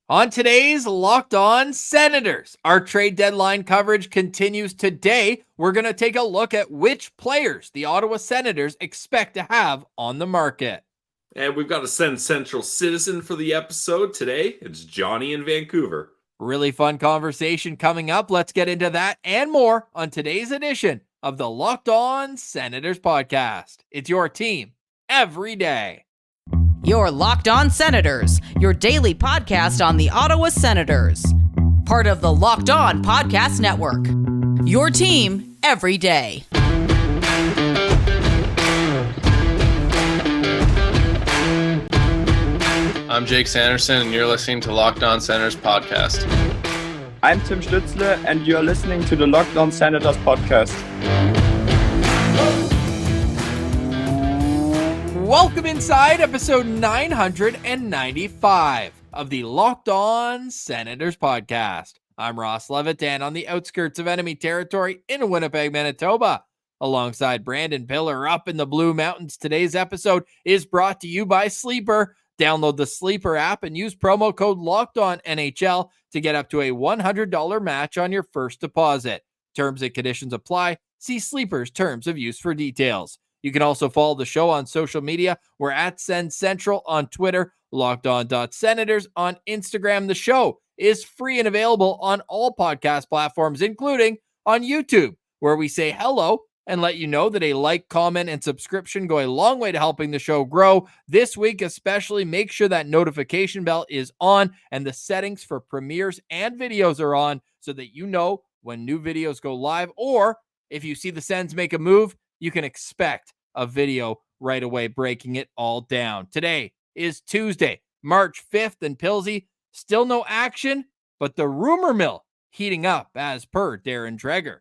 On today's Locked On Senators, our trade deadline coverage continues today. We're going to take a look at which players the Ottawa Senators expect to have on the market. And we've got a SensCentral Citizen for the episode today. It's Johnny in Vancouver. Really fun conversation coming up. Let's get into that and more on today's edition of the Locked On Senators podcast. It's your team every day. Your Locked On Senators, your daily podcast on the Ottawa Senators. Part of the Locked On Podcast Network. Your team every day. I'm Jake Sanderson, and you're listening to Locked On Senators podcast. I'm Tim Stützle, and you're listening to the Locked On Senators podcast. Welcome inside episode 995 of the Locked On Senators podcast. I'm Ross Levitan on the outskirts of enemy territory in Winnipeg, Manitoba. Alongside Brandon Piller up in the Blue Mountains, today's episode is brought to you by Sleeper. Download the Sleeper app and use promo code LOCKEDONNHL to get up to a $100 match on your first deposit. Terms and conditions apply. See Sleeper's terms of use for details. You can also follow the show on social media. We're at SensCentral on Twitter, LockedOn.Senators on Instagram. The show is free and available on all podcast platforms, including on YouTube, where we say hello and let you know that a like, comment, and subscription go a long way to helping the show grow. This week especially, make sure that notification bell is on and the settings for premieres and videos are on so that you know when new videos go live, or if you see the Sens make a move, you can expect a video right away breaking it all down. Today is Tuesday, March 5th, and Pilsy, still no action, but the rumor mill heating up as per Darren Dreger.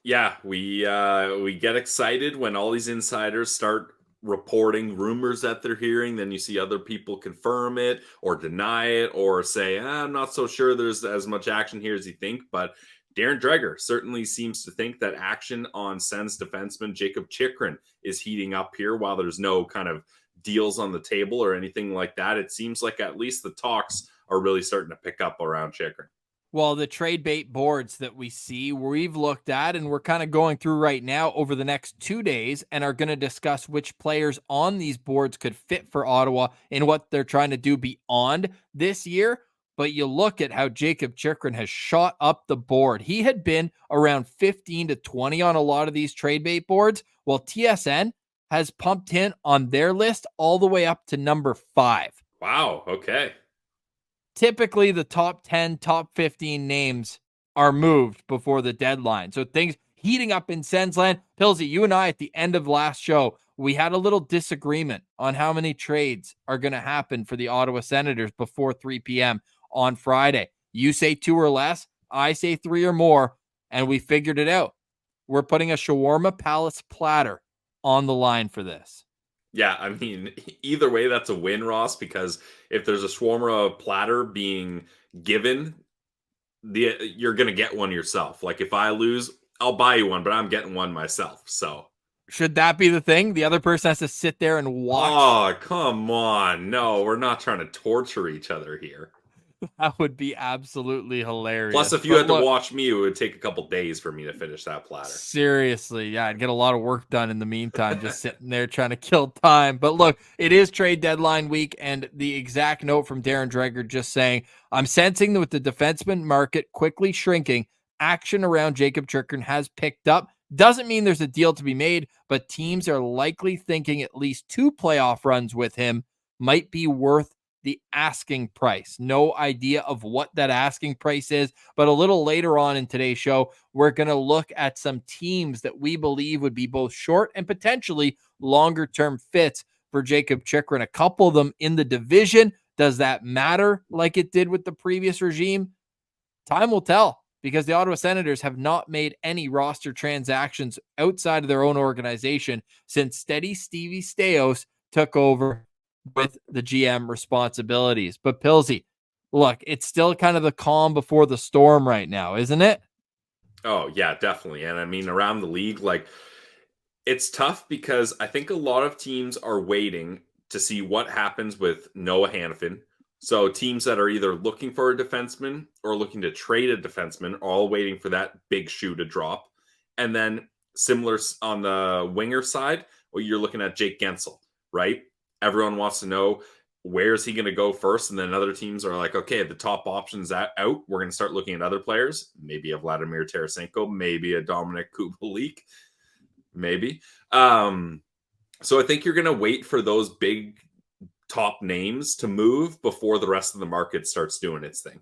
Yeah, we get excited when all these insiders start reporting rumors that they're hearing. Then you see other people confirm it or deny it or say, I'm not so sure there's as much action here as you think, but Darren Dreger certainly seems to think that action on Sens defenseman Jakob Chychrun is heating up here while there's no kind of deals on the table or anything like that. It seems like at least the talks are really starting to pick up around Chychrun. Well, the trade bait boards that we see, we've looked at and we're kind of going through right now over the next 2 days and are going to discuss which players on these boards could fit for Ottawa and what they're trying to do beyond this year. But you look at how Jakob Chychrun has shot up the board. He had been around 15 to 20 on a lot of these trade bait boards, while TSN has pumped him on their list all the way up to number 5. Wow, okay. Typically, the top 10, top 15 names are moved before the deadline. So things heating up in Sensland. Pilsy, you and I at the end of last show, we had a little disagreement on how many trades are going to happen for the Ottawa Senators before 3 p.m. on Friday. You say 2 or less, I say 3 or more, and we figured it out. We're putting a Shawarma Palace platter on the line for this. Yeah, I mean, either way, that's a win, Ross, because if there's a shawarma platter being given, you're going to get one yourself. Like, if I lose, I'll buy you one, but I'm getting one myself, so. Should that be the thing? The other person has to sit there and watch? Oh, come on. No, we're not trying to torture each other here. That would be absolutely hilarious. Plus, if you had to watch me, it would take a couple days for me to finish that platter. Seriously, yeah, I'd get a lot of work done in the meantime, just sitting there trying to kill time. But look, it is trade deadline week, and the exact note from Darren Dreger just saying, I'm sensing that with the defenseman market quickly shrinking, action around Jakob Chychrun has picked up. Doesn't mean there's a deal to be made, but teams are likely thinking at least 2 playoff runs with him might be worth the asking price. No idea of what that asking price is, but a little later on in today's show, we're going to look at some teams that we believe would be both short and potentially longer-term fits for Jakob Chychrun. A couple of them in the division. Does that matter like it did with the previous regime? Time will tell, because the Ottawa Senators have not made any roster transactions outside of their own organization since Steady Stevie Staios took over with the GM responsibilities. But Pilsy, look, it's still kind of the calm before the storm right now, isn't it? Oh, yeah, definitely. And I mean, around the league, like, it's tough because I think a lot of teams are waiting to see what happens with Noah Hanifin, So teams that are either looking for a defenseman or looking to trade a defenseman, all waiting for that big shoe to drop. And then similar on the winger side, well, you're looking at Jake Gensel, right? Everyone wants to know, where is he going to go first? And then other teams are like, okay, the top option's out. We're going to start looking at other players. Maybe a Vladimir Tarasenko, maybe a Dominic Kubalik, maybe. So I think you're going to wait for those big top names to move before the rest of the market starts doing its thing.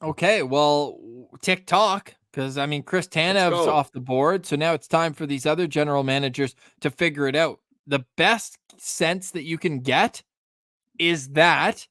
Okay, well, TikTok, because I mean, Chris Tanev's off the board. So now it's time for these other general managers to figure it out. The best sense that you can get is that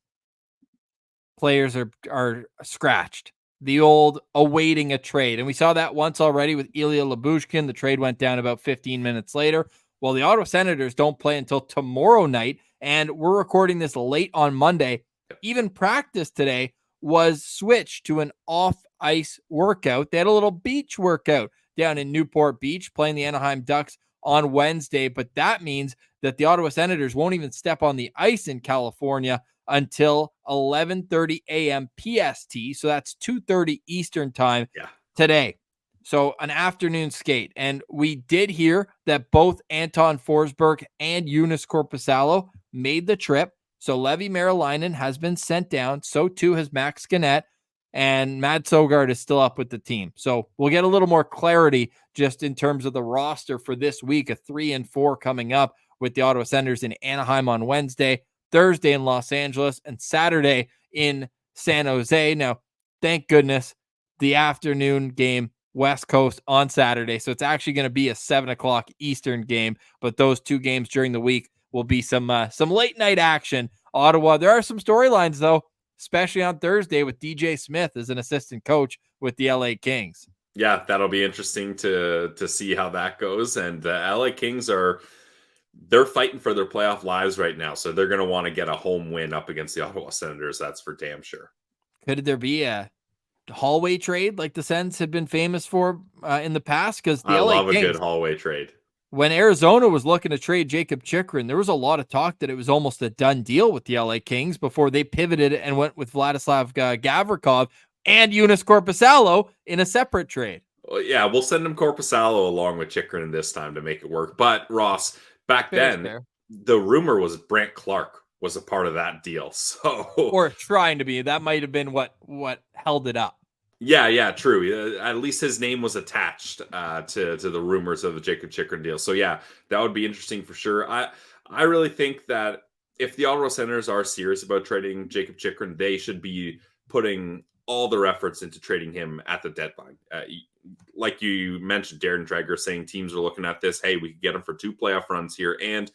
players are scratched. The old awaiting a trade. And we saw that once already with Ilya Lyubushkin. The trade went down about 15 minutes later. Well, the Ottawa Senators don't play until tomorrow night, and we're recording this late on Monday. Even practice today was switched to an off-ice workout. They had a little beach workout down in Newport Beach playing the Anaheim Ducks on Wednesday, but that means that the Ottawa Senators won't even step on the ice in California until 11:30 a.m. PST. So that's 2:30 Eastern time today. So an afternoon skate. And we did hear that both Anton Forsberg and Joonas Korpisalo made the trip. So Levi Meriläinen has been sent down. So too has Max Gannett. And Mads Søgaard is still up with the team. So we'll get a little more clarity just in terms of the roster for this week, a 3 and 4 coming up with the Ottawa Senators in Anaheim on Wednesday, Thursday in Los Angeles, and Saturday in San Jose. Now, thank goodness, the afternoon game, West Coast on Saturday. So it's actually going to be a 7 o'clock Eastern game, but those two games during the week will be some late night action. Ottawa, there are some storylines though, especially on Thursday with DJ Smith as an assistant coach with the LA Kings. Yeah, that'll be interesting to see how that goes. And the LA Kings they're fighting for their playoff lives right now. So they're going to want to get a home win up against the Ottawa Senators. That's for damn sure. Could there be a hallway trade like the Sens had been famous for in the past? Because the LA love Kings, a good hallway trade. When Arizona was looking to trade Jacob Chychrun, there was a lot of talk that it was almost a done deal with the LA Kings before they pivoted and went with Vladislav Gavrikov and Joonas Korpisalo in a separate trade. Well, yeah, we'll send him Korpisalo along with Chychrun this time to make it work. But Ross, back then, the rumor was Brant Clark was a part of that deal. So, or trying to be. That might have been what held it up. Yeah, true. At least his name was attached to the rumors of the Jacob Chychrun deal. So yeah, that would be interesting for sure. I really think that if the Ottawa Senators are serious about trading Jacob Chychrun, they should be putting all their efforts into trading him at the deadline. Like you mentioned, Darren Dreger saying teams are looking at this. Hey, we could get him for 2 playoff runs here. And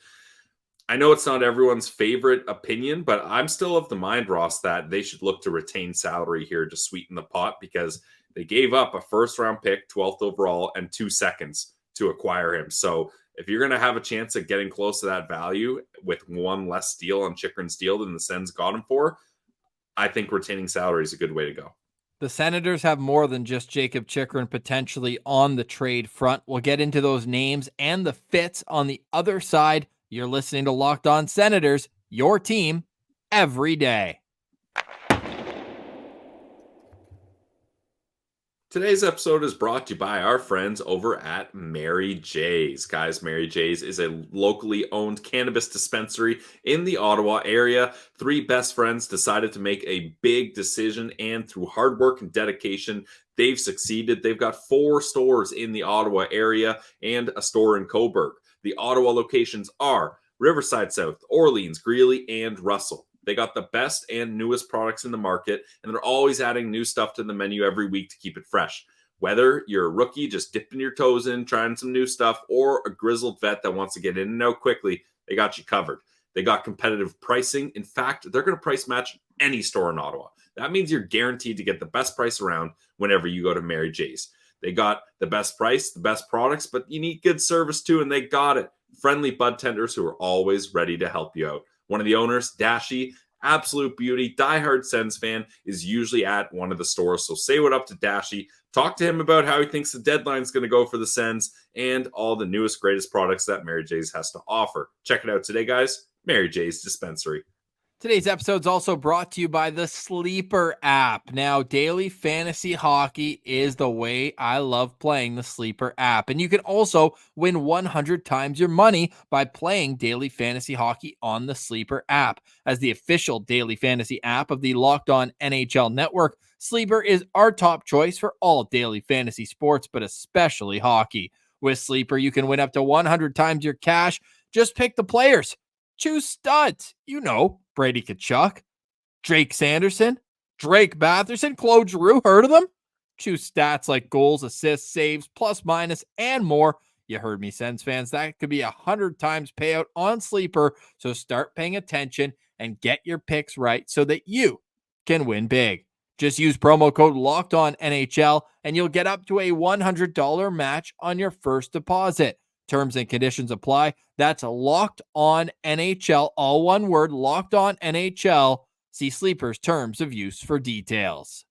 I know it's not everyone's favorite opinion, but I'm still of the mind, Ross, that they should look to retain salary here to sweeten the pot because they gave up a first-round pick, 12th overall, and 2 seconds to acquire him. So if you're going to have a chance at getting close to that value with one less deal on Chychrun's deal than the Sens got him for, I think retaining salary is a good way to go. The Senators have more than just Jacob Chychrun potentially on the trade front. We'll get into those names and the fits on the other side. You're listening to Locked On Senators, your team every day. Today's episode is brought to you by our friends over at Mary J's. Guys, Mary J's is a locally owned cannabis dispensary in the Ottawa area. 3 best friends decided to make a big decision, and through hard work and dedication, they've succeeded. They've got 4 stores in the Ottawa area and a store in Cobourg. The Ottawa locations are Riverside South, Orleans, Greeley, and Russell. They got the best and newest products in the market, and they're always adding new stuff to the menu every week to keep it fresh. Whether you're a rookie just dipping your toes in, trying some new stuff, or a grizzled vet that wants to get in and out quickly, they got you covered. They got competitive pricing. In fact, they're going to price match any store in Ottawa. That means you're guaranteed to get the best price around whenever you go to Mary J's. They got the best price, the best products, but you need good service too, and they got it. Friendly bud tenders who are always ready to help you out. One of the owners, Dashi, absolute beauty, diehard Sens fan, is usually at one of the stores. So say what up to Dashi. Talk to him about how he thinks the deadline is going to go for the Sens and all the newest, greatest products that Mary J's has to offer. Check it out today, guys. Mary J's Dispensary. Today's episode is also brought to you by the Sleeper app. Now, daily fantasy hockey is the way I love playing the Sleeper app. And you can also win 100 times your money by playing daily fantasy hockey on the Sleeper app. As the official daily fantasy app of the Locked On NHL Network, Sleeper is our top choice for all daily fantasy sports, but especially hockey. With Sleeper, you can win up to 100 times your cash. Just pick the players. Choose studs. You know, Brady Tkachuk, Drake Sanderson, Drake Batherson, Claude Giroux. Heard of them? Choose stats like goals, assists, saves, plus, minus, and more. You heard me, Sens fans. That could be 100 times payout on Sleeper. So start paying attention and get your picks right so that you can win big. Just use promo code LOCKEDONNHL and you'll get up to a $100 match on your first deposit. Terms and conditions apply. That's Locked On NHL, all one word, Locked On NHL. See Sleeper's terms of use for details.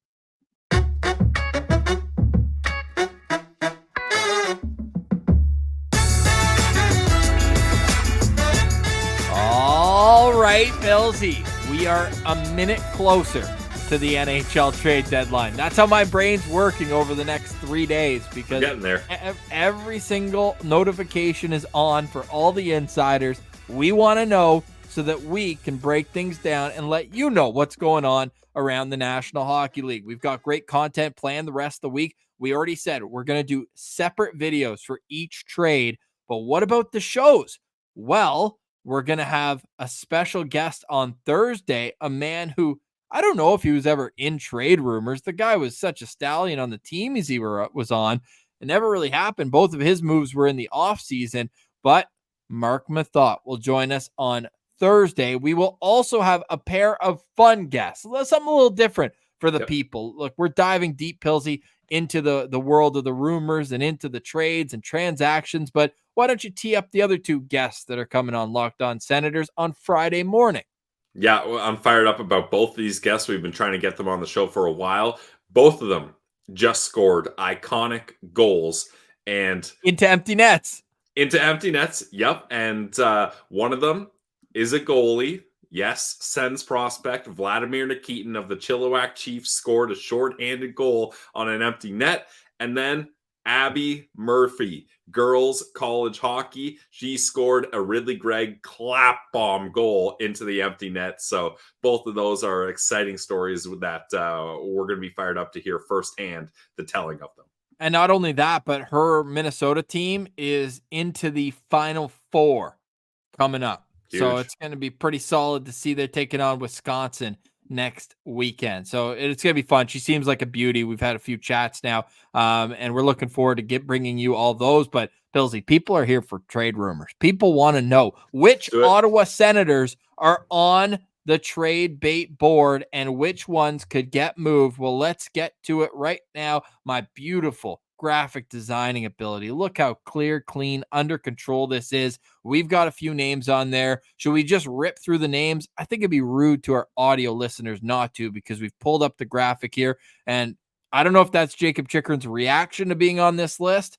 All right, Billsy, we are a minute closer to the NHL Trade Deadline. That's how my brain's working over the next 3 days, because getting there. Every single notification is on for all the insiders. We want to know so that we can break things down and let you know what's going on around the National Hockey League. We've got great content planned the rest of the week. We already said we're going to do separate videos for each trade, but what about the shows? Well, we're going to have a special guest on Thursday, a man who I don't know if he was ever in trade rumors. The guy was such a stallion on the team as he was on. It never really happened. Both of his moves were in the offseason, but Mark Mathot will join us on Thursday. We will also have a pair of fun guests, something a little different for the people. Look, we're diving deep, Pilsy, into the world of the rumors and into the trades and transactions, but why don't you tee up the other two guests that are coming on Locked On Senators on Friday morning? Yeah, I'm fired up about both of these guests. We've been trying to get them on the show for a while. Both of them just scored iconic goals and into empty nets. Yep. And one of them is a goalie. Yes, Sens prospect Vladimir Nikitin of the Chilliwack Chiefs scored a shorthanded goal on an empty net. And then Abby Murphy, girls college hockey. She scored a Ridley Gregg clap bomb goal into the empty net. So both of those are exciting stories that we're going to be fired up to hear firsthand the telling of them. And not only that, but her Minnesota team is into the Final Four coming up. Huge. So it's going to be pretty solid to see they're taking on Wisconsin next weekend. So it's going to be fun. She seems like a beauty. We've had a few chats now, and we're looking forward to bringing you all those. But Billsy, people are here for trade rumors. People want to know which Ottawa Senators are on the trade bait board and which ones could get moved. Well, let's get to it right now. My beautiful graphic designing ability. Look how clear, clean, under control this is. We've got a few names on there. Should we just rip through the names? I think it'd be rude to our audio listeners not to, because we've pulled up the graphic here. And I don't know if that's Jacob Chikrin's reaction to being on this list,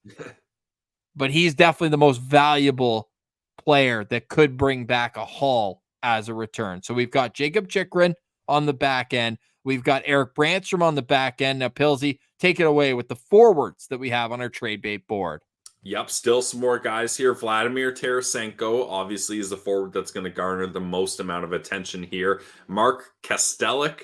but he's definitely the most valuable player that could bring back a haul as a return. So we've got Jacob Chikrin on the back end. We've got Eric Brandstrom on the back end. Now, Pilsy, take it away with the forwards that we have on our trade bait board. Yep, still some more guys here. Vladimir Tarasenko obviously is the forward that's going to garner the most amount of attention here. Mark Kastelik.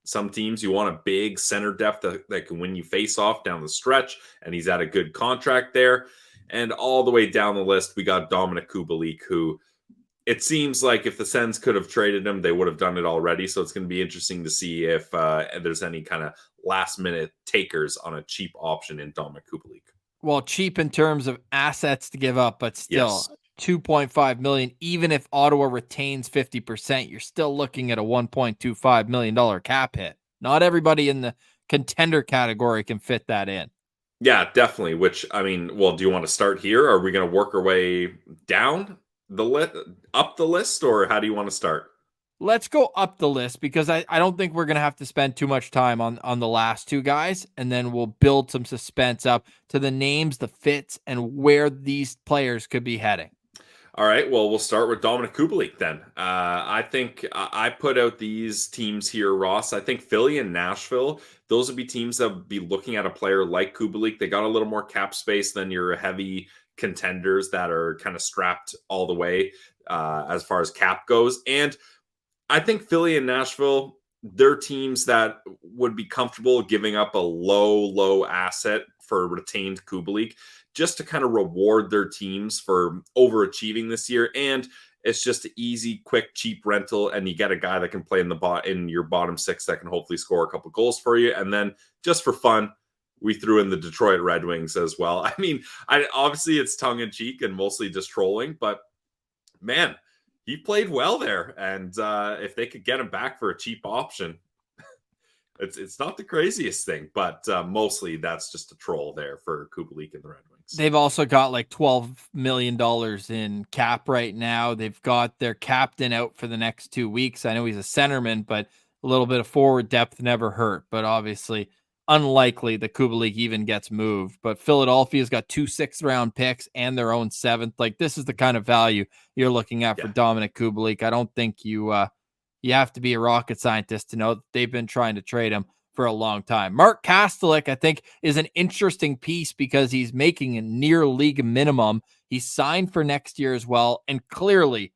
Some teams, you want a big center depth that can win you face off down the stretch, and he's at a good contract there. And all the way down the list, we got Dominik Kubalik, who it seems like if the Sens could have traded him, they would have done it already. So it's going to be interesting to see if there's any kind of last-minute takers on a cheap option in Dominik Kubalik. Well, cheap in terms of assets to give up, but still $2.5 million. Even if Ottawa retains 50%, you're still looking at a $1.25 million cap hit. Not everybody in the contender category can fit that in. Yeah, definitely. Which, I mean, well, do you want to start here? Are we going to work our way down up the list, or how do you want to start? Let's go up the list, because I don't think we're going to have to spend too much time on the last two guys, and then we'll build some suspense up to the names, the fits, and where these players could be heading. All right. Well, we'll start with Dominic Kubalik then. I think I put out these teams here, Ross. I think Philly and Nashville, those would be teams that would be looking at a player like Kubalik. They got a little more cap space than your heavy contenders that are kind of strapped all the way as far as cap goes. And I think Philly and Nashville, they're teams that would be comfortable giving up a low asset for retained Kubalik, just to kind of reward their teams for overachieving this year. And it's just an easy, quick, cheap rental. And you get a guy that can play in your bottom six that can hopefully score a couple goals for you. And then just for fun, we threw in the Detroit Red Wings as well. I mean, obviously it's tongue in cheek and mostly just trolling, but man, he played well there. And if they could get him back for a cheap option, it's not the craziest thing, but mostly that's just a troll there for Kubalik and the Red Wings. They've also got like $12 million in cap right now. They've got their captain out for the next 2 weeks. I know he's a centerman, but a little bit of forward depth never hurt. But obviously, unlikely that Kubalik even gets moved. But Philadelphia's got 2 6th-round picks and their own 7th. Like, this is the kind of value you're looking at for Dominic Kubalik. I don't think you have to be a rocket scientist to know that they've been trying to trade him for a long time. Mark Kastelik, I think, is an interesting piece because he's making a near league minimum. He's signed for next year as well, and clearly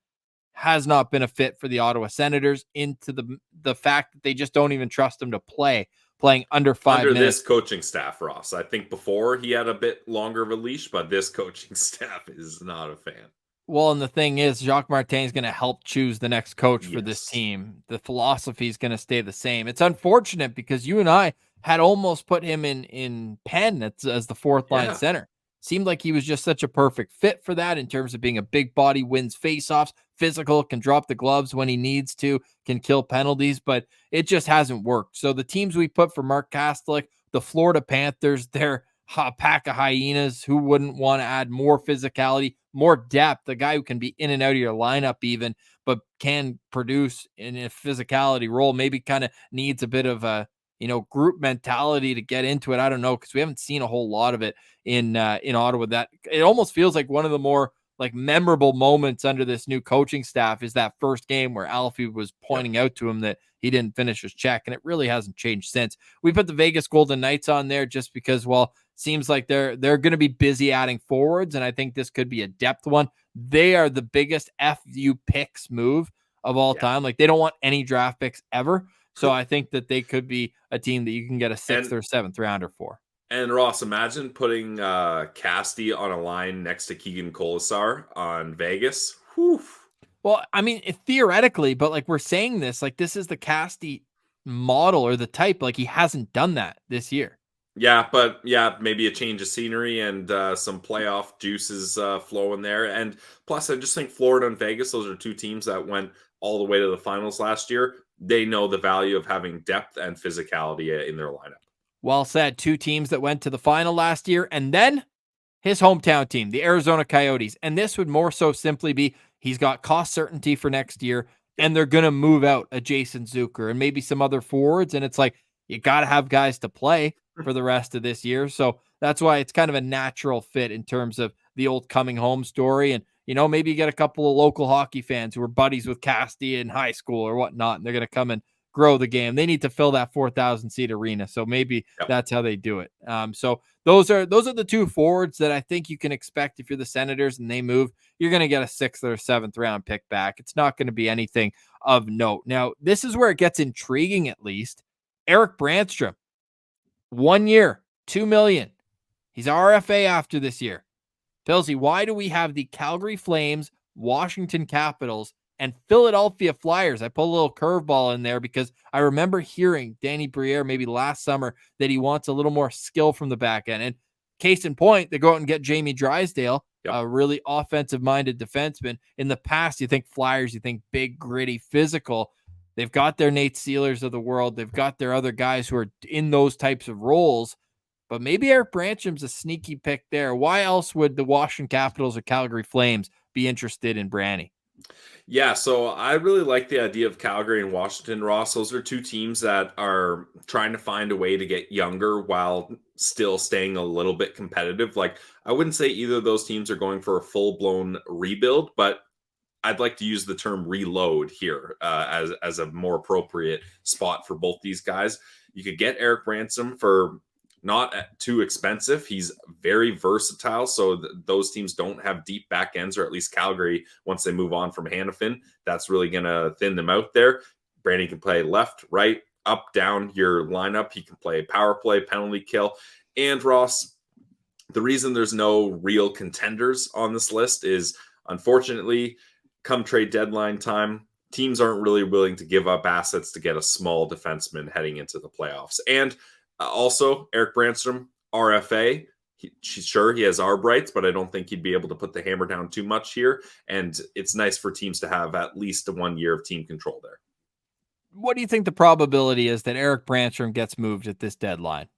has not been a fit for the Ottawa Senators, into the fact that they just don't even trust him to playing under 5 minutes. This coaching staff, Ross. I think before he had a bit longer of a leash, but this coaching staff is not a fan. Well, and the thing is, Jacques Martin is going to help choose the next coach for this team. The philosophy is going to stay the same. It's unfortunate because you and I had almost put him in Penn as the fourth line center. Seemed like he was just such a perfect fit for that in terms of being a big body, wins faceoffs, physical, can drop the gloves when he needs to, can kill penalties, but it just hasn't worked. So the teams we put for Mark Kastelik, the Florida Panthers, they're a pack of hyenas. Who wouldn't want to add more physicality, more depth, a guy who can be in and out of your lineup even, but can produce in a physicality role, maybe kind of needs a bit of a, group mentality to get into it. I don't know, because we haven't seen a whole lot of it in Ottawa. That it almost feels like one of the more like memorable moments under this new coaching staff is that first game where Alfie was pointing out to him that he didn't finish his check, and it really hasn't changed since. We put the Vegas Golden Knights on there just because, well, seems like they're going to be busy adding forwards, and I think this could be a depth one. They are the biggest FU picks move of all time. Like, they don't want any draft picks ever. So I think that they could be a team that you can get a 6th or 7th rounder for. And Ross, imagine putting Casti on a line next to Keegan Colasar on Vegas. Whew. Well, I mean, theoretically, but like we're saying this, like this is the Casti model or the type. Like, he hasn't done that this year. Yeah, but maybe a change of scenery and some playoff juices flowing there. And plus, I just think Florida and Vegas, those are two teams that went all the way to the finals last year. They know the value of having depth and physicality in their lineup. Well said. Two teams that went to the final last year, and then his hometown team, the Arizona Coyotes. And this would more so simply be he's got cost certainty for next year, and they're going to move out a Jason Zucker and maybe some other forwards. And it's like, you got to have guys to play for the rest of this year. So that's why it's kind of a natural fit in terms of the old coming home story. And, maybe you get a couple of local hockey fans who were buddies with Casti in high school or whatnot, and they're going to come and grow the game. They need to fill that 4,000 seat arena. So maybe that's how they do it. So those are the two forwards that I think you can expect if you're the Senators and they move. You're going to get a 6th or 7th round pick back. It's not going to be anything of note. Now, this is where it gets intriguing, at least. Eric Brandstrom, 1 year, $2 million. He's RFA after this year. Pilsy, why do we have the Calgary Flames, Washington Capitals, and Philadelphia Flyers? I put a little curveball in there because I remember hearing Danny Briere maybe last summer that he wants a little more skill from the back end. And case in point, they go out and get Jamie Drysdale, a really offensive-minded defenseman. In the past, you think Flyers, you think big, gritty, physical. They've got their Nate Sealers of the world. They've got their other guys who are in those types of roles. But maybe Eric Branstrom's a sneaky pick there. Why else would the Washington Capitals or Calgary Flames be interested in Branny? Yeah, so I really like the idea of Calgary and Washington, Ross. Those are two teams that are trying to find a way to get younger while still staying a little bit competitive. Like, I wouldn't say either of those teams are going for a full-blown rebuild, but I'd like to use the term reload here as a more appropriate spot for both these guys. You could get Eric Branson for not too expensive. He's very versatile, so those teams don't have deep back ends, or at least Calgary, once they move on from Hanifin, that's really going to thin them out there. Brandon can play left, right, up, down your lineup. He can play power play, penalty kill. And Ross, the reason there's no real contenders on this list is, unfortunately, come trade deadline time, teams aren't really willing to give up assets to get a small defenseman heading into the playoffs. And also, Eric Branstrom, RFA. Sure, he has arb rights, but I don't think he'd be able to put the hammer down too much here. And it's nice for teams to have at least 1 year of team control there. What do you think the probability is that Eric Branstrom gets moved at this deadline?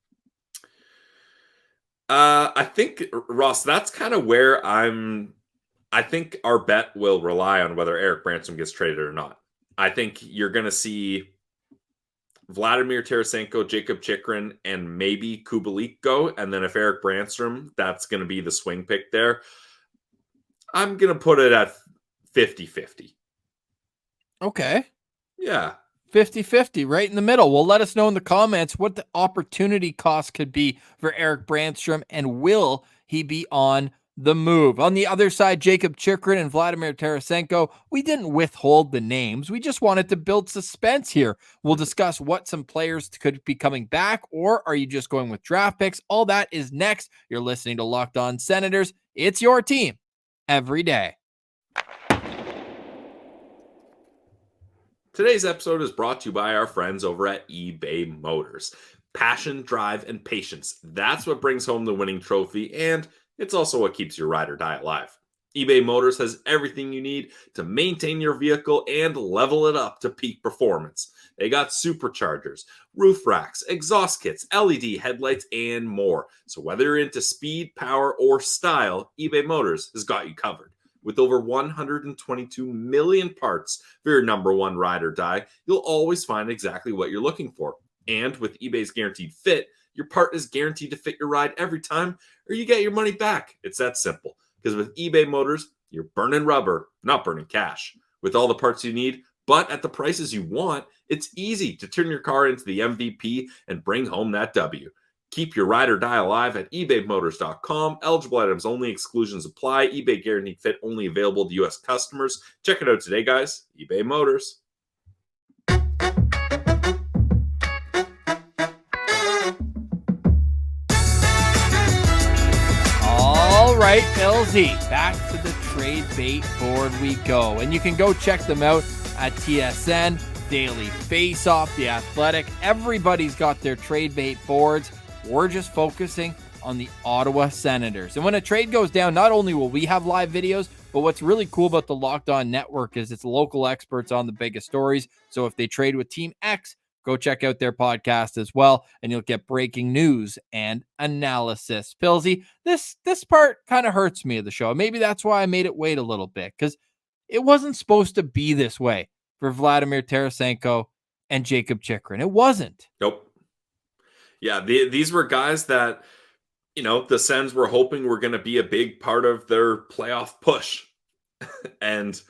I think, Ross, that's kind of where I think our bet will rely on whether Eric Branstrom gets traded or not. I think you're going to see Vladimir Tarasenko, Jacob Chychrun, and maybe Kubalik go. And then if Eric Branstrom, that's going to be the swing pick there. I'm going to put it at 50-50. Okay. Yeah. 50-50, right in the middle. Well, let us know in the comments what the opportunity cost could be for Eric Branstrom, and will he be on the move? On the other side, Jacob Chychrun and Vladimir Tarasenko, we didn't withhold the names. We just wanted to build suspense here. We'll discuss what some players could be coming back, or are you just going with draft picks? All that is next. You're listening to Locked On Senators. It's your team every day. Today's episode is brought to you by our friends over at eBay Motors. Passion, drive, and patience. That's what brings home the winning trophy, and it's also what keeps your ride or die alive. eBay Motors has everything you need to maintain your vehicle and level it up to peak performance. They got superchargers, roof racks, exhaust kits, LED headlights, and more. So whether you're into speed, power, or style, eBay Motors has got you covered. With over 122 million parts for your number one ride or die, you'll always find exactly what you're looking for. And with eBay's Guaranteed Fit, your part is guaranteed to fit your ride every time, or you get your money back. It's that simple. Because with eBay Motors, you're burning rubber, not burning cash. With all the parts you need, but at the prices you want, it's easy to turn your car into the MVP and bring home that W. Keep your ride or die alive at ebaymotors.com. Eligible items only, exclusions apply. eBay Guaranteed Fit only available to U.S. customers. Check it out today, guys. eBay Motors. All right, LZ, back to the trade bait board we go. And you can go check them out at TSN, Daily Faceoff, The Athletic. Everybody's got their trade bait boards. We're just focusing on the Ottawa Senators. And when a trade goes down, not only will we have live videos, but what's really cool about the Locked On Network is it's local experts on the biggest stories. So if they trade with Team X, go check out their podcast as well, and you'll get breaking news and analysis. Pilsy, this part kind of hurts me of the show. Maybe that's why I made it wait a little bit, because it wasn't supposed to be this way for Vladimir Tarasenko and Jacob Chychrun. It wasn't. Nope. Yeah, these were guys that, the Sens were hoping were going to be a big part of their playoff push. And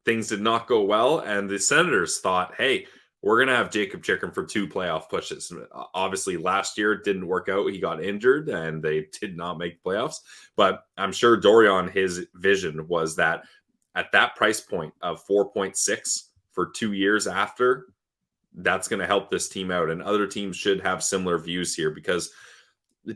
things did not go well. And the Senators thought, hey, we're going to have Jacob Chychrun for 2 playoff pushes. Obviously, last year it didn't work out. He got injured and they did not make playoffs. But I'm sure Dorian, his vision was that at that price point of 4.6 for 2 years after, that's going to help this team out. And other teams should have similar views here, because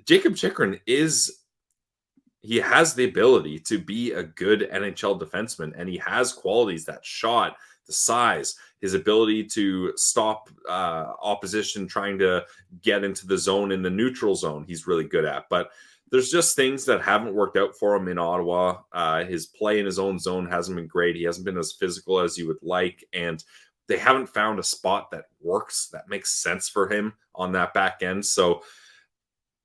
Jacob Chychrun he has the ability to be a good NHL defenseman, and he has qualities, that shot, the size, his ability to stop opposition trying to get into the zone in the neutral zone. He's really good at, but there's just things that haven't worked out for him in Ottawa. His play in his own zone hasn't been great. He hasn't been as physical as you would like, and they haven't found a spot that works, that makes sense for him on that back end. So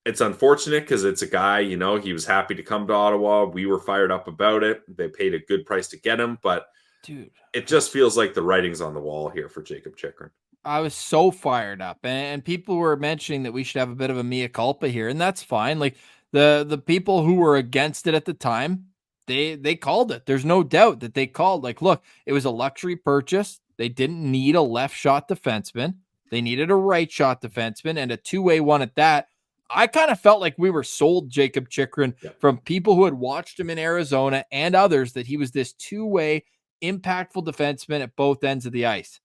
it's unfortunate, because it's a guy, he was happy to come to Ottawa. We were fired up about it. They paid a good price to get him, but Dude, It just feels like the writing's on the wall here for Jacob Chikrin. I was so fired up, and people were mentioning that we should have a bit of a mea culpa here, and that's fine. Like the people who were against it at the time, they called it. There's no doubt that they called. Like, look, it was a luxury purchase. They didn't need a left shot defenseman. They needed a right shot defenseman and a two-way one at that. I kind of felt like we were sold Jacob Chikrin from people who had watched him in Arizona and others that he was this two-way impactful defenseman at both ends of the ice.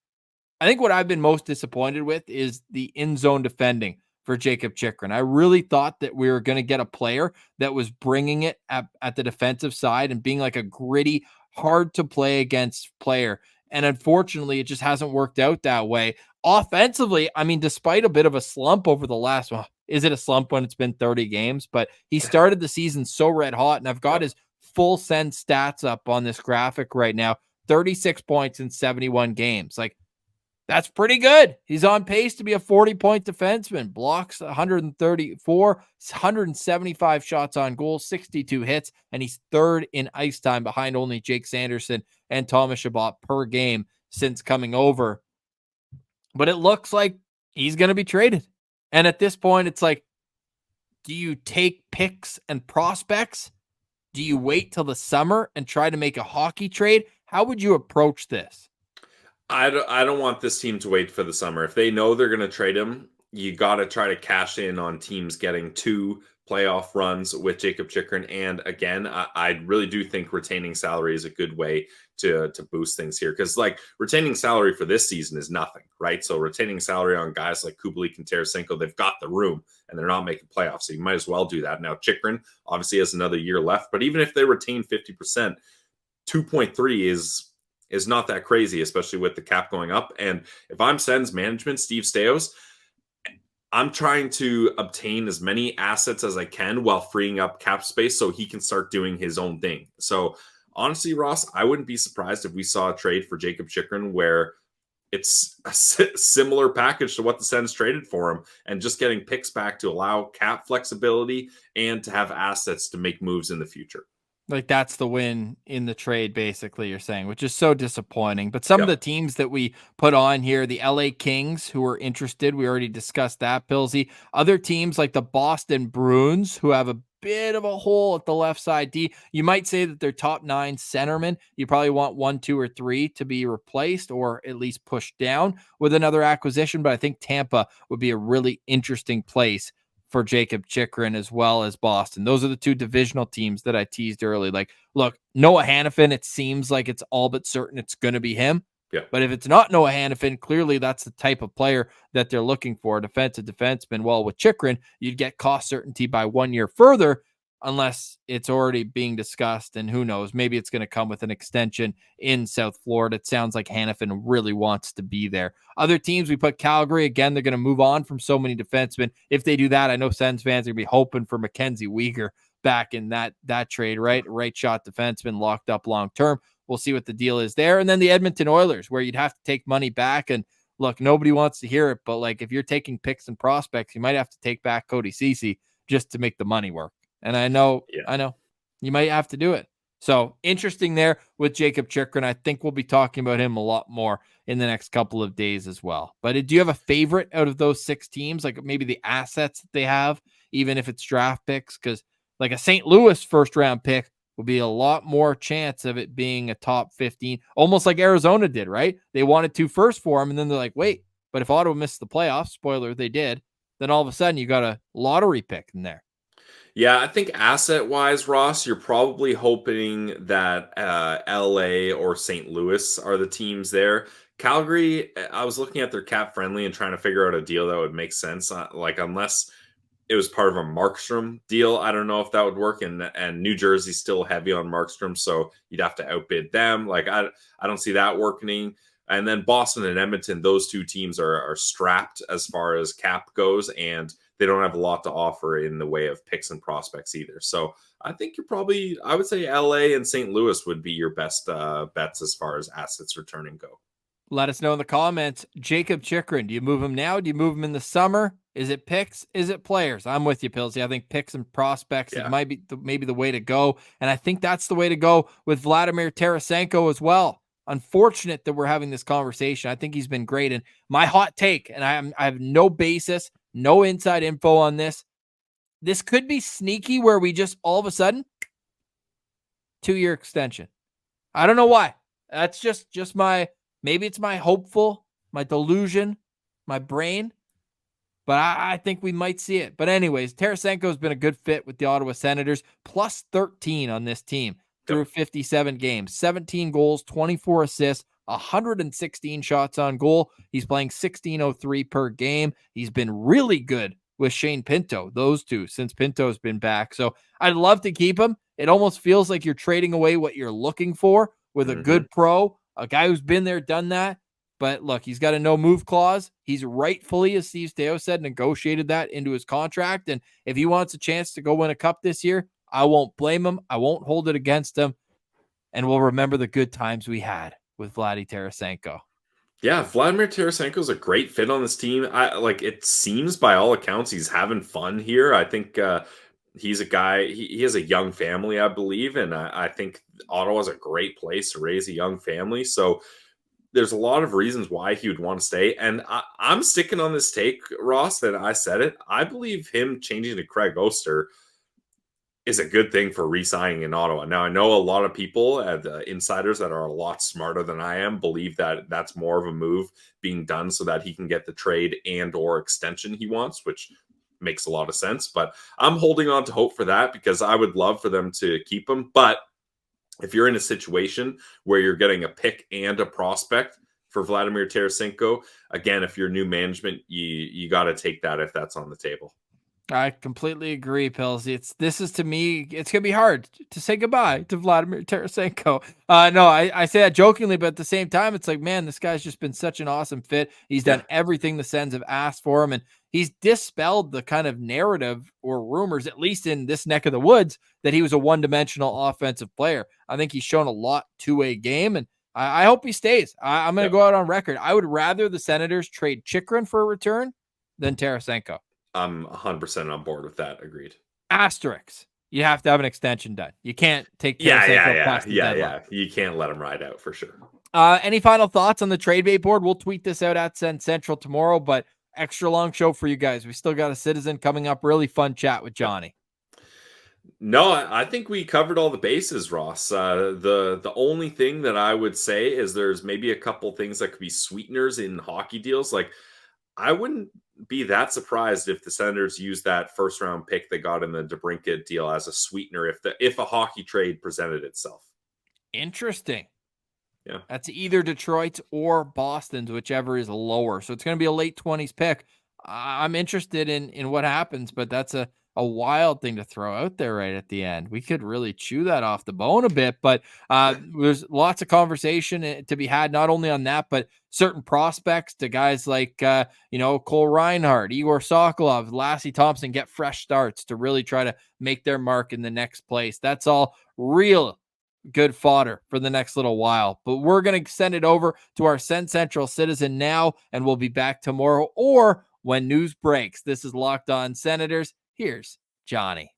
I think what I've been most disappointed with is the in-zone defending for Jacob Chikrin. I really thought that we were going to get a player that was bringing it at the defensive side and being like a gritty, hard to play against player. And unfortunately, it just hasn't worked out that way. Offensively, I mean, despite a bit of a slump over the last, well, is it a slump when it's been 30 games? But he started the season so red hot, and I've got his full Sens stats up on this graphic right now. 36 points in 71 games. Like, that's pretty good. He's on pace to be a 40-point defenseman. Blocks 134, 175 shots on goal, 62 hits, and he's third in ice time behind only Jake Sanderson and Thomas Chabot per game since coming over. But it looks like he's going to be traded. And at this point, it's like, do you take picks and prospects? Do you wait till the summer and try to make a hockey trade? How would you approach this? I don't want this team to wait for the summer. If they know they're going to trade him, you got to try to cash in on teams getting 2 playoff runs with Jacob Chikrin. And again, I really do think retaining salary is a good way to boost things here. Because like retaining salary for this season is nothing, right? So retaining salary on guys like Kubalik and Tarasenko, they've got the room and they're not making playoffs. So you might as well do that. Now Chikrin obviously has another year left, but even if they retain 50%, 2.3 is not that crazy, especially with the cap going up. And if I'm Sens management, Steve Stais, I'm trying to obtain as many assets as I can while freeing up cap space so he can start doing his own thing. So honestly, Ross, I wouldn't be surprised if we saw a trade for Jacob Chikrin where it's a similar package to what the Sens traded for him and just getting picks back to allow cap flexibility and to have assets to make moves in the future. Like that's the win in the trade, basically, you're saying, which is so disappointing. But some of the teams that we put on here, the LA Kings, who are interested, we already discussed that, Pillsy. Other teams like the Boston Bruins, who have a bit of a hole at the left side D. You might say that their top 9 centermen, you probably want 1, 2, or 3 to be replaced or at least pushed down with another acquisition. But I think Tampa would be a really interesting place for Jacob Chikrin as well as Boston. Those are the 2 divisional teams that I teased early. Like, look, Noah Hannafin, it seems like it's all but certain it's going to be him. Yeah. But if it's not Noah Hannafin, clearly that's the type of player that they're looking for, defensive defenseman. Well, with Chikrin, you'd get cost certainty by 1 year further, unless it's already being discussed, and who knows, maybe it's going to come with an extension in South Florida. It sounds like Hannafin really wants to be there. Other teams, we put Calgary. Again, they're going to move on from so many defensemen. If they do that, I know Sens fans are going to be hoping for Mackenzie Weegar back in that trade, right? Right shot defenseman locked up long-term. We'll see what the deal is there. And then the Edmonton Oilers, where you'd have to take money back. And look, nobody wants to hear it, but like if you're taking picks and prospects, you might have to take back Cody Ceci just to make the money work. And I know you might have to do it. So interesting there with Jacob Chikrin. I think we'll be talking about him a lot more in the next couple of days as well. But do you have a favorite out of those 6 teams? Like maybe the assets that they have, even if it's draft picks, because like a St. Louis first round pick will be a lot more chance of it being a top 15, almost like Arizona did, right? They wanted 2 first for him. And then they're like, wait, but if Ottawa missed the playoffs, spoiler, they did, then all of a sudden you got a lottery pick in there. Yeah, I think asset-wise, Ross, you're probably hoping that LA or St. Louis are the teams there. Calgary, I was looking at their cap friendly and trying to figure out a deal that would make sense. Like unless it was part of a Markstrom deal, I don't know if that would work. And New Jersey's still heavy on Markstrom, so you'd have to outbid them. Like I don't see that working. And then Boston and Edmonton, those 2 teams are strapped as far as cap goes, and they don't have a lot to offer in the way of picks and prospects either. So I think I would say LA and St. Louis would be your best bets as far as assets returning go. Let us know in the comments. Jacob Chikrin, do you move him now? Do you move him in the summer? Is it picks? Is it players? I'm with you, Pillsy. I think picks and prospects it might be maybe the way to go. And I think that's the way to go with Vladimir Tarasenko as well. unfortunate that we're having this conversation. I think he's been great. And my hot take, and I have no basis, no inside info on this. This could be sneaky where we just all of a sudden 2-year extension. I don't know why. That's just maybe it's my hopeful, my delusion, my brain. But I think we might see it. But anyways, Tarasenko has been a good fit with the Ottawa Senators, plus 13 on this team through 57 games, 17 goals, 24 assists, 116 shots on goal. He's playing 16.03 per game. He's been really good with Shane Pinto, those two, since Pinto's been back. So I'd love to keep him. It almost feels like you're trading away what you're looking for with a good pro, a guy who's been there, done that. But look, he's got a no-move clause. He's rightfully, as Steve Steo said, negotiated that into his contract. And if he wants a chance to go win a cup this year, I won't blame him. I won't hold it against him. And we'll remember the good times we had with Vladdy Tarasenko. Yeah, Vladimir Tarasenko is a great fit on this team. It seems by all accounts he's having fun here. I think he's a guy, he has a young family, I believe. And I think Ottawa's a great place to raise a young family. So there's a lot of reasons why he would want to stay. And I'm sticking on this take, Ross, that I said it. I believe him changing to Craig Oster is a good thing for re-signing in Ottawa. Now, I know a lot of people, the insiders that are a lot smarter than I am, believe that that's more of a move being done so that he can get the trade and or extension he wants, which makes a lot of sense. But I'm holding on to hope for that because I would love for them to keep him. But if you're in a situation where you're getting a pick and a prospect for Vladimir Tarasenko, again, if you're new management, you got to take that if that's on the table. I completely agree, Pills. This is to me, it's going to be hard to say goodbye to Vladimir Tarasenko. No, I say that jokingly, but at the same time, it's like, man, this guy's just been such an awesome fit. He's done everything the Sens have asked for him, and he's dispelled the kind of narrative or rumors, at least in this neck of the woods, that he was a one-dimensional offensive player. I think he's shown a lot two-way game, and I hope he stays. I'm going to go out on record. I would rather the Senators trade Chychrun for a return than Tarasenko. I'm 100% on board with that. Agreed. Asterix. You have to have an extension done. You can't take Yeah. You can't let him ride out for sure. Any final thoughts on the trade bait board? We'll tweet this out at SensCentral tomorrow, but extra long show for you guys. We still got a Citizen coming up. Really fun chat with Johnny. No, I think we covered all the bases, Ross. The only thing that I would say is there's maybe a couple things that could be sweeteners in hockey deals. Like, I wouldn't be that surprised if the Senators use that first round pick they got in the DeBrincat deal as a sweetener if a hockey trade presented itself. Interesting. Yeah. That's either Detroit's or Boston's, whichever is lower. So it's going to be a late 20s pick. I'm interested in what happens, but that's a wild thing to throw out there right at the end. We could really chew that off the bone a bit, but there's lots of conversation to be had, not only on that, but certain prospects to guys like, Cole Reinhardt, Igor Sokolov, Lassie Thompson get fresh starts to really try to make their mark in the next place. That's all real good fodder for the next little while, but we're going to send it over to our SensCentral Citizen now, and we'll be back tomorrow or when news breaks. This is Locked On Senators. Here's Johnny.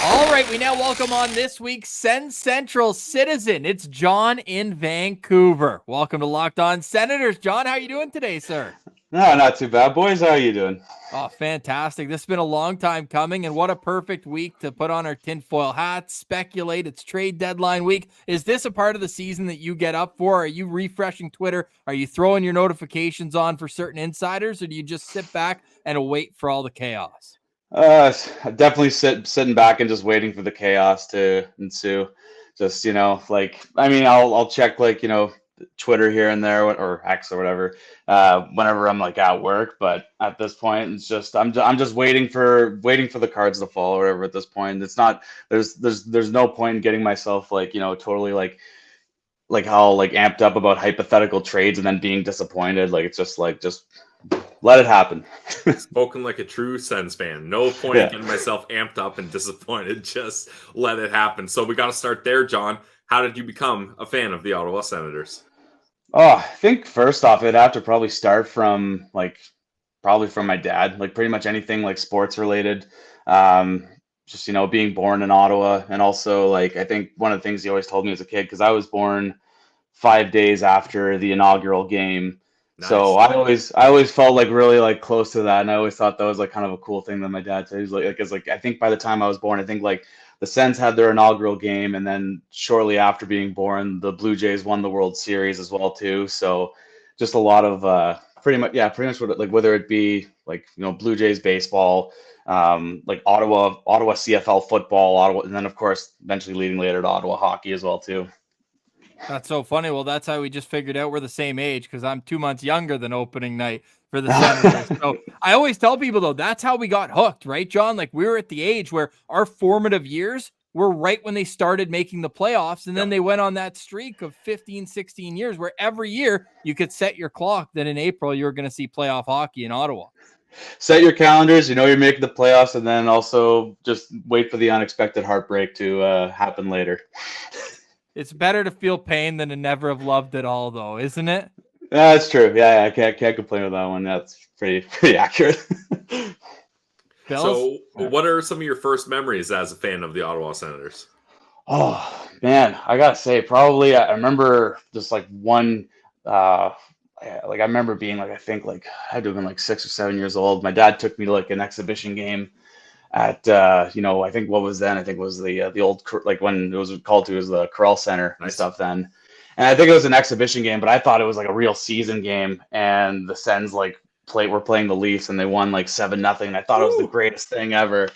All right, we now welcome on this week's SensCentral Citizen. It's John in Vancouver. Welcome to Locked On Senators. John, how are you doing today, sir? No, not too bad, boys. How are you doing? Oh, fantastic. This has been a long time coming, and what a perfect week to put on our tinfoil hats, speculate. It's trade deadline week. Is this a part of the season that you get up for? Are you refreshing Twitter? Are you throwing your notifications on for certain insiders, or do you just sit back and wait for all the chaos? Definitely sitting back and just waiting for the chaos to ensue. Just, I'll check Twitter here and there, or X or whatever, whenever I'm at work. But at this point, it's just I'm just waiting for the cards to fall or whatever. At this point, it's not there's no point in getting myself totally how amped up about hypothetical trades and then being disappointed. It's just let it happen. Spoken like a true Sens fan. No point in getting myself amped up and disappointed. Just let it happen. So we got to start there, John. How did you become a fan of the Ottawa Senators? Oh, I think first off, it'd have to probably start from probably from my dad. Pretty much anything sports related. just, being born in Ottawa. And also, like, I think one of the things he always told me as a kid, because I was born 5 days after the inaugural game. So Nice. I always felt like really like close to that, and I always thought that was like kind of a cool thing that my dad said. He's like, because like I think by the time I was born, I think like the Sens had their inaugural game, and then shortly after being born, the Blue Jays won the World Series as well too. So just a lot of pretty much what like whether it be like Blue Jays baseball, like Ottawa CFL football, Ottawa, and then of course eventually leading later to Ottawa hockey as well too. That's so funny. Well, that's how we just figured out we're the same age, because I'm 2 months younger than opening night for the Senators. So I always tell people, though, that's how we got hooked, right, John? Like, we were at the age where our formative years were right when they started making the playoffs. And then they went on that streak of 15, 16 years where every year you could set your clock that in April you were going to see playoff hockey in Ottawa. Set your calendars, you're making the playoffs, and then also just wait for the unexpected heartbreak to happen later. It's better to feel pain than to never have loved it all, though, isn't it? That's true. Yeah, I can't complain with that one. That's pretty accurate. So, what are some of your first memories as a fan of the Ottawa Senators? Oh man, I gotta say, probably I remember just like one. Like I remember being like I think like I had to have been like 6 or 7 years old. My dad took me to like an exhibition game at I think what was then I think was the old like when it was called to, it was the Corral Center and stuff then, and I think it was an exhibition game, but I thought it was like a real season game, and the Sens like were playing the Leafs and they won like 7-0, and I thought it was the greatest thing ever.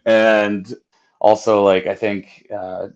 And also like I think I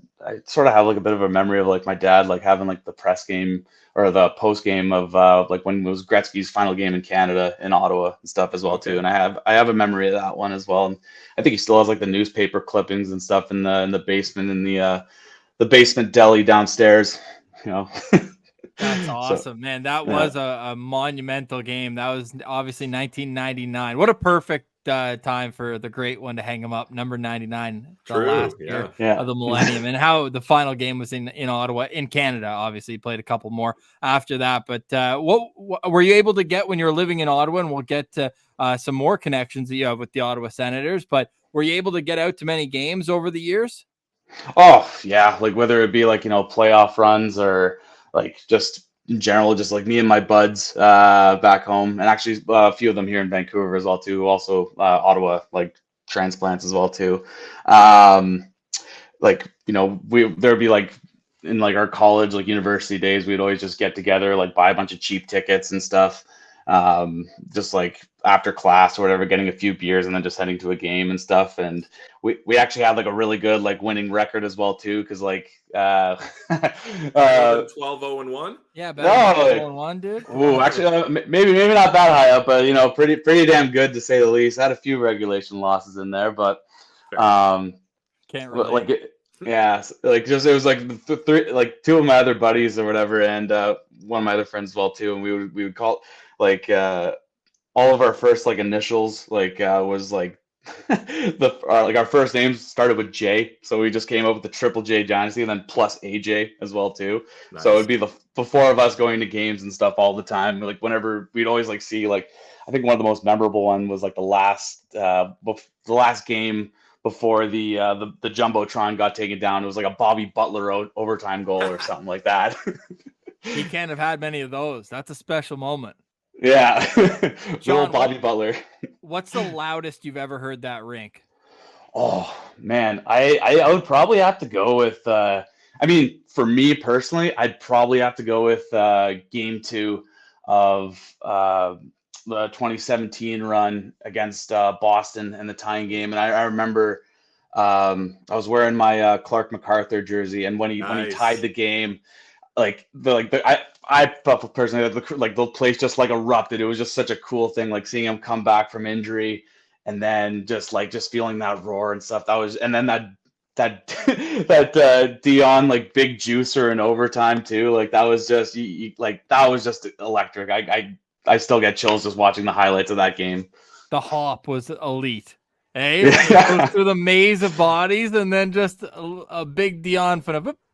sort of have like a bit of a memory of like my dad like having like the press game or the post game of like when it was Gretzky's final game in Canada in Ottawa and stuff as well too. And I have a memory of that one as well. And I think he still has like the newspaper clippings and stuff in the basement, in the basement deli downstairs. That's awesome, man. That was a monumental game. That was obviously 1999. What a perfect time for the great one to hang him up, number 99, the last year of the millennium, and how the final game was in Ottawa, in Canada. Obviously, he played a couple more after that. But what were you able to get when you were living in Ottawa? And we'll get to some more connections that you have with the Ottawa Senators. But were you able to get out to many games over the years? Oh yeah, like whether it be like playoff runs or like just in general, just like me and my buds back home, and actually a few of them here in Vancouver as well too. Also Ottawa like transplants as well too. Like there'd be like in like our college like university days, we'd always just get together, like buy a bunch of cheap tickets and stuff. Just like after class or whatever, getting a few beers and then just heading to a game and stuff. And we actually had like a really good like winning record as well too, because like 12-0-1. Yeah, better than 12-1, dude. Oh, actually, maybe not that high up, but pretty damn good to say the least. Had a few regulation losses in there, but can't relate. like like just it was like three, like two of my other buddies or whatever, and one of my other friends as well too, and we would call like all of our first like initials like was like like our first names started with J, so we just came up with the Triple J Dynasty, and then plus AJ as well too. Nice. So it'd be the four of us going to games and stuff all the time. Like whenever we'd always like see like I think one of the most memorable one was like the last game before the Jumbotron got taken down. It was like a Bobby Butler overtime goal or something like that. He can't have had many of those. That's a special moment. Yeah. John, Bobby Butler. What's the loudest you've ever heard that rink? Oh man, I would probably have to go with I mean, for me personally, I'd probably have to go with game 2 of the 2017 run against Boston in the tying game. And I remember I was wearing my Clark MacArthur jersey, and when he tied the game, I felt personally that like the place just like erupted. It was just such a cool thing, like seeing him come back from injury, and then just feeling that roar and stuff. That was, and then that Dion like big juicer in overtime too. Like that was just that was just electric. I still get chills just watching the highlights of that game. The hop was elite. Hey, it goes through the maze of bodies, and then just a big Dion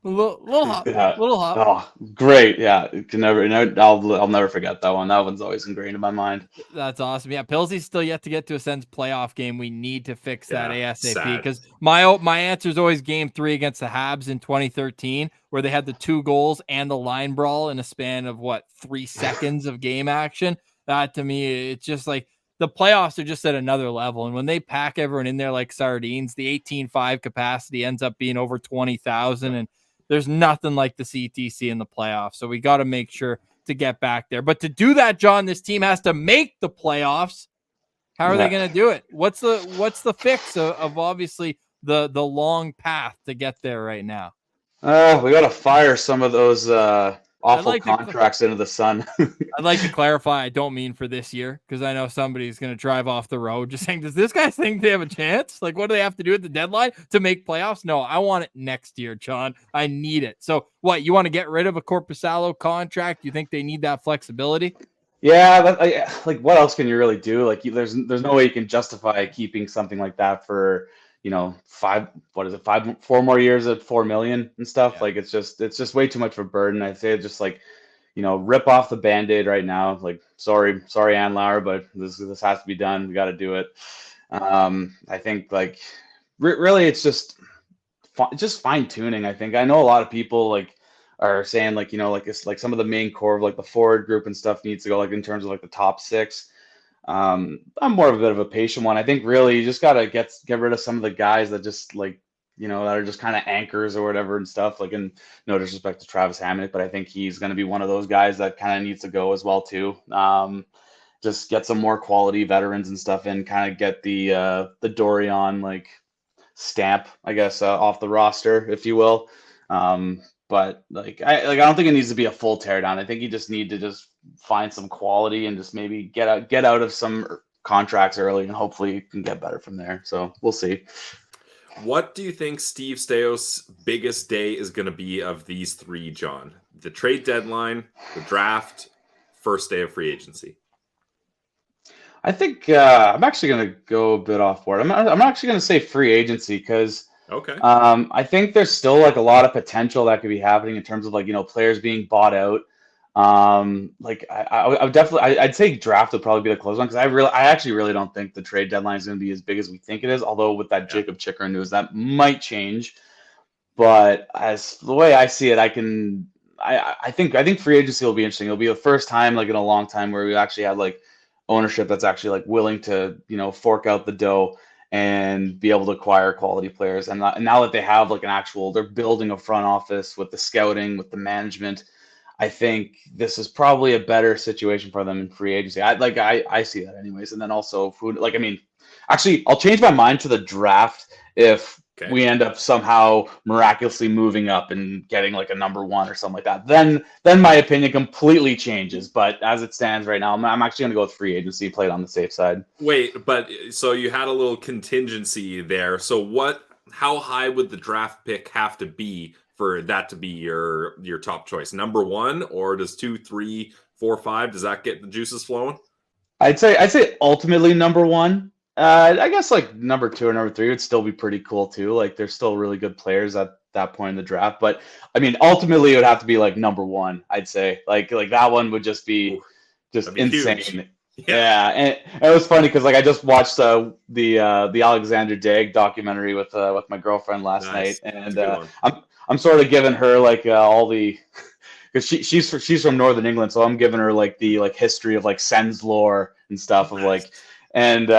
little hop, Yeah. little hop. Oh, great. Yeah. You can never, I'll never forget that one. That one's always ingrained in my mind. That's awesome. Yeah, Pilsy's still yet to get to a Sens playoff game. We need to fix that ASAP sad. because my answer is always Game 3 against the Habs in 2013, where they had the 2 goals and the line brawl in a span of 3 seconds of game action. That to me, it's just like the playoffs are just at another level. And when they pack everyone in there like sardines, the 18.5 capacity ends up being over 20,000, and there's nothing like the CTC in the playoffs. So we got to make sure to get back there. But to do that, John, this team has to make the playoffs. How are they going to do it? What's the fix of obviously the long path to get there right now? We got to fire some of those awful contracts into the sun. I'd like to clarify, I don't mean for this year, because I know somebody's going to drive off the road just saying, does this guy think they have a chance? Like, what do they have to do at the deadline to make playoffs? No, I want it next year, John. I need it. So what, you want to get rid of a Korpisalo contract? You think they need that flexibility? Yeah, like what else can you really do? Like, there's no way you can justify keeping something like that for 4 more years at $4 million and stuff. Yeah. Like, it's just way too much of a burden. I'd say just like, rip off the Band-Aid right now. Like, sorry, Ann Lauer, but this has to be done. We got to do it. I think like really it's just fine tuning. I think I know a lot of people like are saying like, it's like some of the main core of like the forward group and stuff needs to go, like in terms of like the top 6. I'm more of a bit of a patient one. I think really you just gotta get rid of some of the guys that just like, that are just kind of anchors or whatever and stuff. Like, in no disrespect to Travis Hamonic, but I think he's going to be one of those guys that kind of needs to go as well too. Just get some more quality veterans and stuff in, kind of get the Dorian like stamp, I guess, off the roster, if you will. But I don't think it needs to be a full teardown. I think you just need to just find some quality and just maybe get out of some contracts early, and hopefully you can get better from there. So we'll see. What do you think Steve Staios' biggest day is going to be of these 3, John? The trade deadline, the draft, first day of free agency. I think I'm actually going to go a bit off board. I'm actually going to say free agency because okay. I think there's still like a lot of potential that could be happening in terms of like, players being bought out. Like I would definitely, I'd say draft would probably be the close one, because I actually really don't think the trade deadline is going to be as big as we think it is. Although with that Jacob Chikrin news, that might change. But as the way I see it, I think free agency will be interesting. It'll be the first time like in a long time where we actually had like ownership that's actually like willing to fork out the dough and be able to acquire quality players. And now that they have like they're building a front office with the scouting, with the management, I think this is probably a better situation for them in free agency. I see that anyways. And then also food, actually I'll change my mind to the draft if we end up somehow miraculously moving up and getting like a number 1 or something like that. Then my opinion completely changes. But as it stands right now, I'm actually going to go with free agency, play it on the safe side. Wait, but so you had a little contingency there. So how high would the draft pick have to be for that to be your top choice? Number 1, or does 2, 3, 4, 5? Does that get the juices flowing? I'd say ultimately number 1. I guess like number 2 or number 3 would still be pretty cool too. Like, there's still really good players at that point in the draft. But I mean, ultimately it would have to be like number 1. I'd say like that one would just be insane. Huge. Yeah, and it was funny because like I just watched the Alexander Daigle documentary with my girlfriend last night, and I'm sort of giving her like all the, because she's from Northern England, so I'm giving her like the history of like Sens lore and stuff of like, and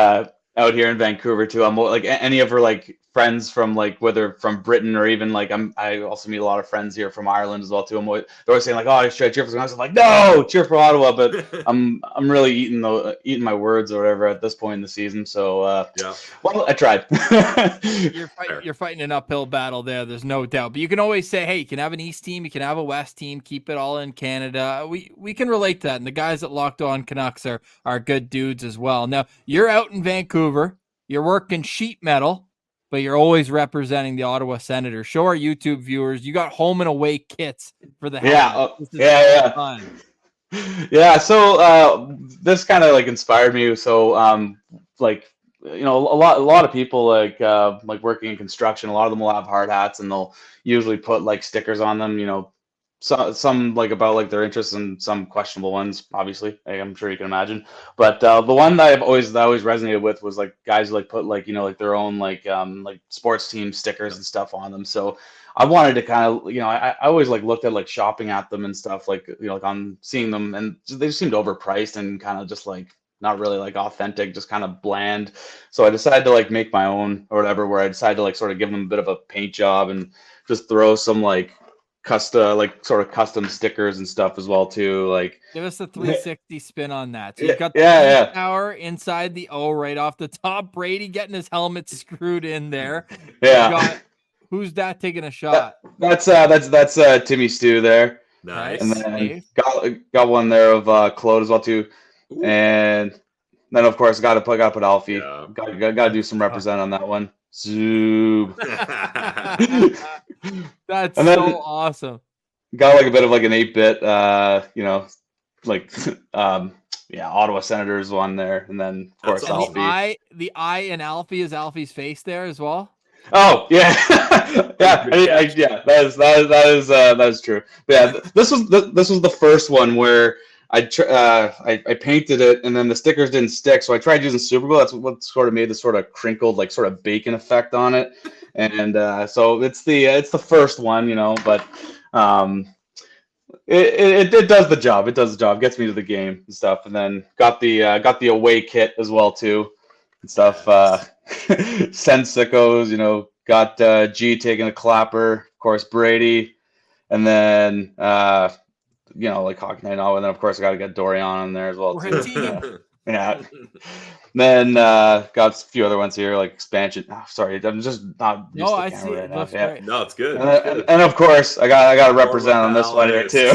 out here in Vancouver too. I'm like any of her like friends from like whether from Britain or even like I also meet a lot of friends here from Ireland as well too. They're always saying like, oh, should I cheer for Sens? I'm like, no, cheer for Ottawa. But I'm really eating my words or whatever at this point in the season. So well, I tried. You're fighting an uphill battle there. There's no doubt. But you can always say, hey, you can have an East team, you can have a West team, keep it all in Canada. We can relate to that. And the guys at Locked On Canucks are good dudes as well. Now you're out in Vancouver. You're working sheet metal, but you're always representing the Ottawa Senators. Show our YouTube viewers, you got home and away kits for the fun. Yeah, so this kind of like inspired me. So like a lot of people like working in construction. A lot of them will have hard hats, and they'll usually put like stickers on them. Some like about like their interests, and some questionable ones. Obviously, I'm sure you can imagine. But the one that I always resonated with was like guys who like put like like their own like sports team stickers and stuff on them. So I wanted to kind of I always like looked at like shopping at them and stuff like like on seeing them, and they just seemed overpriced and kind of just like not really like authentic, just kind of bland. So I decided to like make my own or whatever, where I decided to like sort of give them a bit of a paint job and just throw some like custom stickers and stuff as well too. Like give us a 360 spin on that. So you've got the tower inside the O right off the top. Brady getting his helmet screwed in there. Yeah. Who's that taking a shot? That's Timmy Stew there. Nice. And then got one there of Claude as well too. Ooh. And then of course gotta put Alfie. Yeah. Gotta do some represent on that one. Zoom. That's so awesome. Got like a bit of like an 8-bit like Ottawa Senators one there, and then of course Alfie. The eye in Alfie is Alfie's face there as well. Oh yeah, that is true. But yeah, this was the first one where I painted it, and then the stickers didn't stick, so I tried using super glue. That's what sort of made the sort of crinkled, like sort of bacon effect on it, and so it's the first one, but it does the job. It does the job. Gets me to the game and stuff, and then got the away kit as well too, and stuff. Sens sickos, got G taking a clapper, of course Brady, and then like Hockey Night Ottawa, and then of course I got to get Dorian on there as well too. Yeah. Then got a few other ones here like expansion. Oh, sorry, I'm just not used to the camera right now. Yeah. No, it's good. And of course I got to represent on this one here too.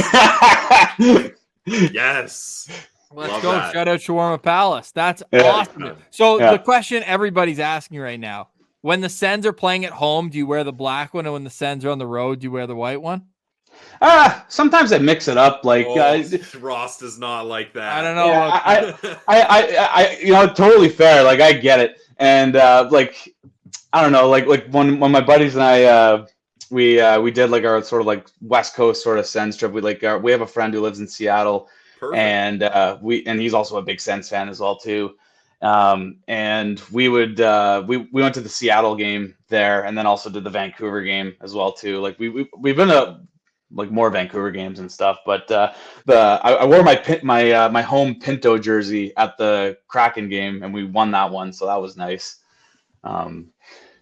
Yes. Let's go. Shout out Shawarma Palace. That's awesome. So the question everybody's asking right now, when the Sens are playing at home, do you wear the black one? And when the Sens are on the road, do you wear the white one? Sometimes I mix it up. Like Ross does not like that. I don't know. I totally fair. Like I get it. And like, I don't know, like when my buddies and I, we did like our sort of like West Coast sort of Sens trip. We have a friend who lives in Seattle. Perfect. And he's also a big Sens fan as well too. And we went to the Seattle game there, and then also did the Vancouver game as well too. Like we've been to like more Vancouver games and stuff, but I wore my home Pinto jersey at the Kraken game, and we won that one, so that was nice. And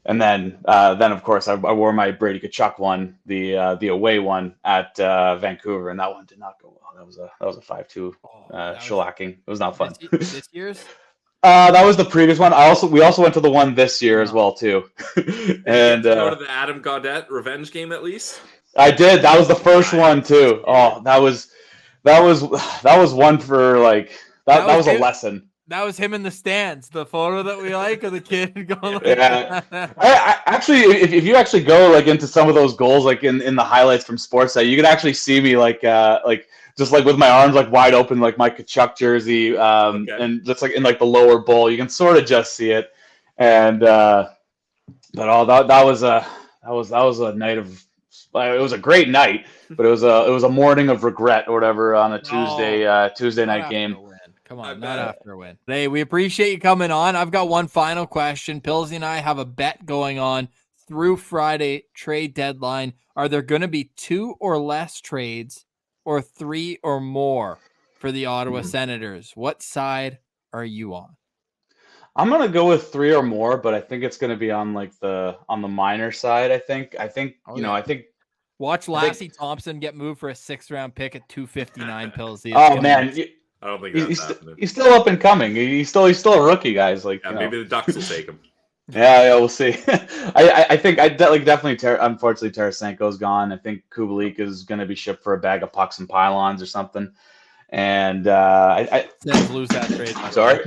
then of course I wore my Brady Tkachuk one, the away one at Vancouver, and that one did not go well. That was a 5-2 shellacking. It was not fun. This year's? That was the previous one. We also went to the one this year as well too. And go to the Adam Gaudette revenge game at least. I did. That was the first one too. Oh, that was one for like that was a lesson. That was him in the stands. The photo that we like of the kid going. Like I actually, if you actually go like into some of those goals, like in the highlights from Sportsnet, you could actually see me like just like with my arms like wide open, like my Tkachuk jersey, and just like in like the lower bowl, you can sort of just see it. And that was a night of. It was a great night, but it was a morning of regret or whatever on a Tuesday night game. Come on, not after a win. Hey, we appreciate you coming on. I've got one final question. Pillsy and I have a bet going on through Friday trade deadline. Are there going to be 2 or less trades or 3 or more for the Ottawa Senators? What side are you on? I'm gonna go with 3 or more, but I think it's gonna be on like the minor side. I think watch Lassie Thompson get moved for a 6th round pick at 259. Pillsy. Oh man. I don't think that's happening. He's still up and coming. He's still a rookie, guys. Like maybe the Ducks will take him. Yeah, we'll see. I think definitely. Unfortunately, Tarasenko's gone. I think Kubalik is going to be shipped for a bag of pucks and pylons or something. And I lose that trade. Sorry.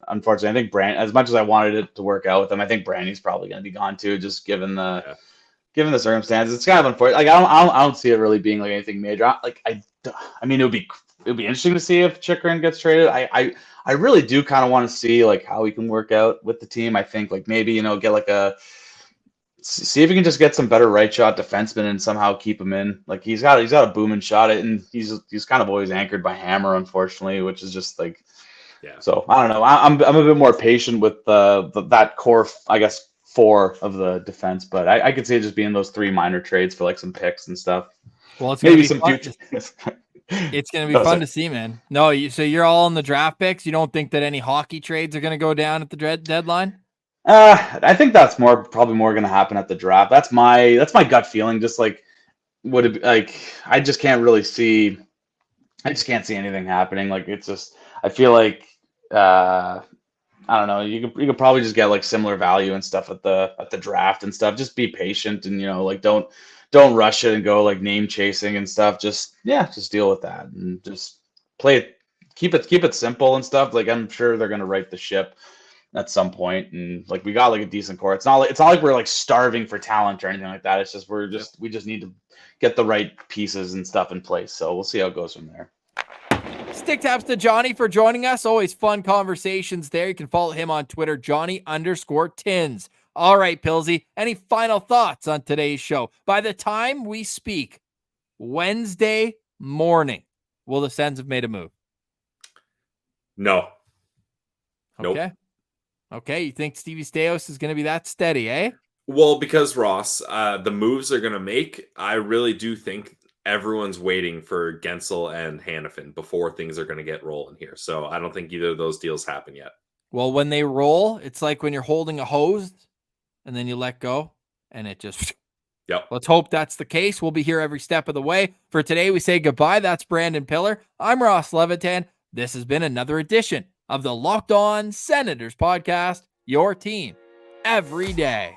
Unfortunately, I think Brand. As much as I wanted it to work out with him, I think Brandy's probably going to be gone too, just given the. Given the circumstances, it's kind of unfortunate. Like I don't see it really being like anything major. I mean, it would be it'll be interesting to see if Chychrun gets traded. I really do kind of want to see like how he can work out with the team. I think like maybe, get like see if he can just get some better right shot defensemen and somehow keep him in. Like he's got a booming shot, and he's kind of always anchored by Hammer, unfortunately, which is just like, yeah. So I don't know. I'm a bit more patient with that core, I guess, 4 of the defense, but I could see it just being those 3 minor trades for like some picks and stuff. Well, it's maybe be some fun. future. It's going to be fun to see, man. No, so you're all on the draft picks. You don't think that any hockey trades are going to go down at the deadline? I think that's probably more going to happen at the draft. That's my gut feeling. Just like would it be, like I just can't see anything happening. Like it's just I feel like I don't know. You could probably just get like similar value and stuff at the draft and stuff. Just be patient and like don't rush it and go like name chasing and stuff. Just deal with that and just play it. Keep it simple and stuff. Like I'm sure they're gonna right the ship at some point, and like we got like a decent core. It's not like we're like starving for talent or anything like that. It's just we just need to get the right pieces and stuff in place. So we'll see how it goes from there. Stick taps to Johnny for joining us. Always fun conversations there. You can follow him on Twitter, Johnny_Tins. All right, Pilsy, any final thoughts on today's show? By the time we speak Wednesday morning, will the Sens have made a move? No. Okay. Nope. Okay, you think Stevie Stais is going to be that steady, eh? Well, because Ross, the moves they're going to make, I really do think everyone's waiting for Gensel and Hannafin before things are going to get rolling here. So I don't think either of those deals happen yet. Well, when they roll, it's like when you're holding a hose and then you let go and it just... Yep. Let's hope that's the case. We'll be here every step of the way. For today, we say goodbye. That's Brandon Piller. I'm Ross Levitan. This has been another edition of the Locked On Senators podcast, your team every day.